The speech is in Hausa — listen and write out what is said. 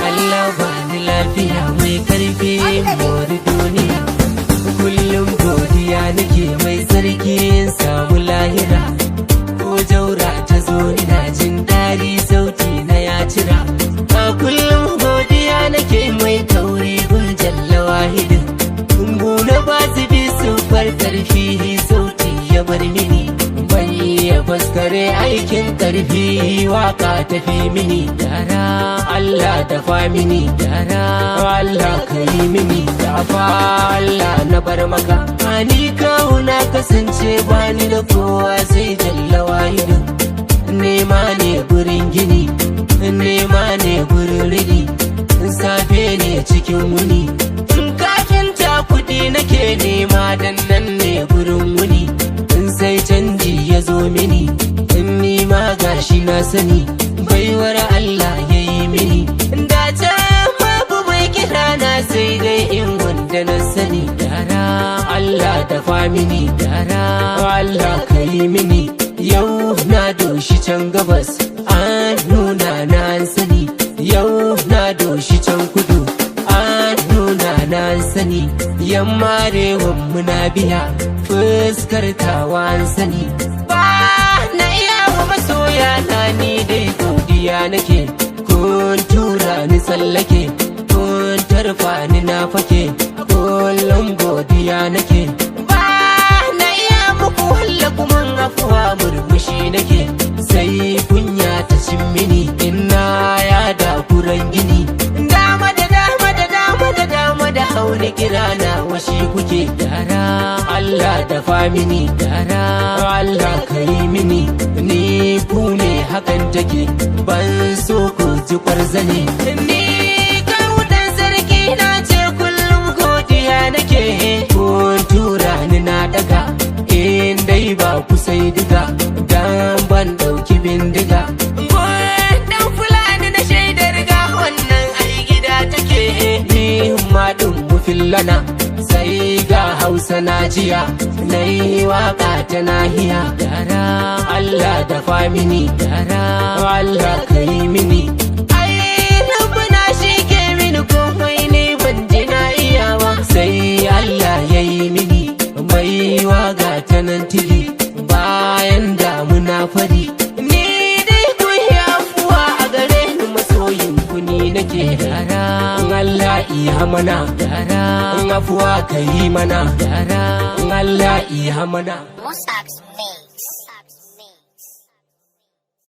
Allah bani lafiya mai karfi mori duniya, kullum godiya nake mai sarki samu lahira. Ko jaura ta zo ina jin daɗi sauti na ya cira, a kullum godiya nake mai kauri gun jalla wahidin. Guna ba su bi su bar karfi sauti ya bar mini, bai ya faskare aikin karfi waka tafi mini. Dara Allah dafa mini, dara Allah ka yi mini, dafa Allah na bar maka. Ani kawo na kasance bani da kowa sai jalla wahidin. Nema ne gurin gini, nema ne gurin rini, safe ne cikin wuni. Kafinta kuɗi nake nema dan nan ne gurin wuni. Sai canji ya zo mini, in nima gashi na sani, baiwar Allah ya yi mini. Da ta babu mai kira na sai dai in wanda na sani. Dara Allah dafa mini, dara Allah ka yi mini. Yau na doshi can gabas, an nuna na an sani. Yau na doshi can kudu, an nuna na an sani. Yamma rewan muna biya, fuskar tawa an sani. Ba na iya wa masoya na ni dai godiya nake. Kun tura ni tsallake, kun tarfa ni na fake, kullum godiya nake. Ba na iya muku walla kuma afuwa murmushi nake. Sai kunya ta cin mini, ina ya da kuran gini. Dama da dama da dama da dama da hauni kira na washi kuke. Dara Allah dafa mini, dara Allah ka yi mini. Ni ku ne hakan take, ban so ku ji kwarzane. Ni kawutan sarki na ce kullum godiya nake. Kun tura ni na daga, in dai ba ku sai diga, dan ban dauki bindiga. Dan fulani na shaidar ga wannan ai gida take. Ni maɗin mufillana, sai ga Hausa na jiya, na yi waka ta nahiya. Dara Allah dafa mini, dara Allah ka yi mini. Ai rabbana shi ke mini komai ne ban ji na iyawa. Sai Allah ya yi mini mai waga ta nan tili, bayan damuna fari. Ni dai ku yi afuwa a gare ni masoyin ku ni nake. Dara Allah iya mana, dara afuwa ka yi mana, dara Allah iya mana.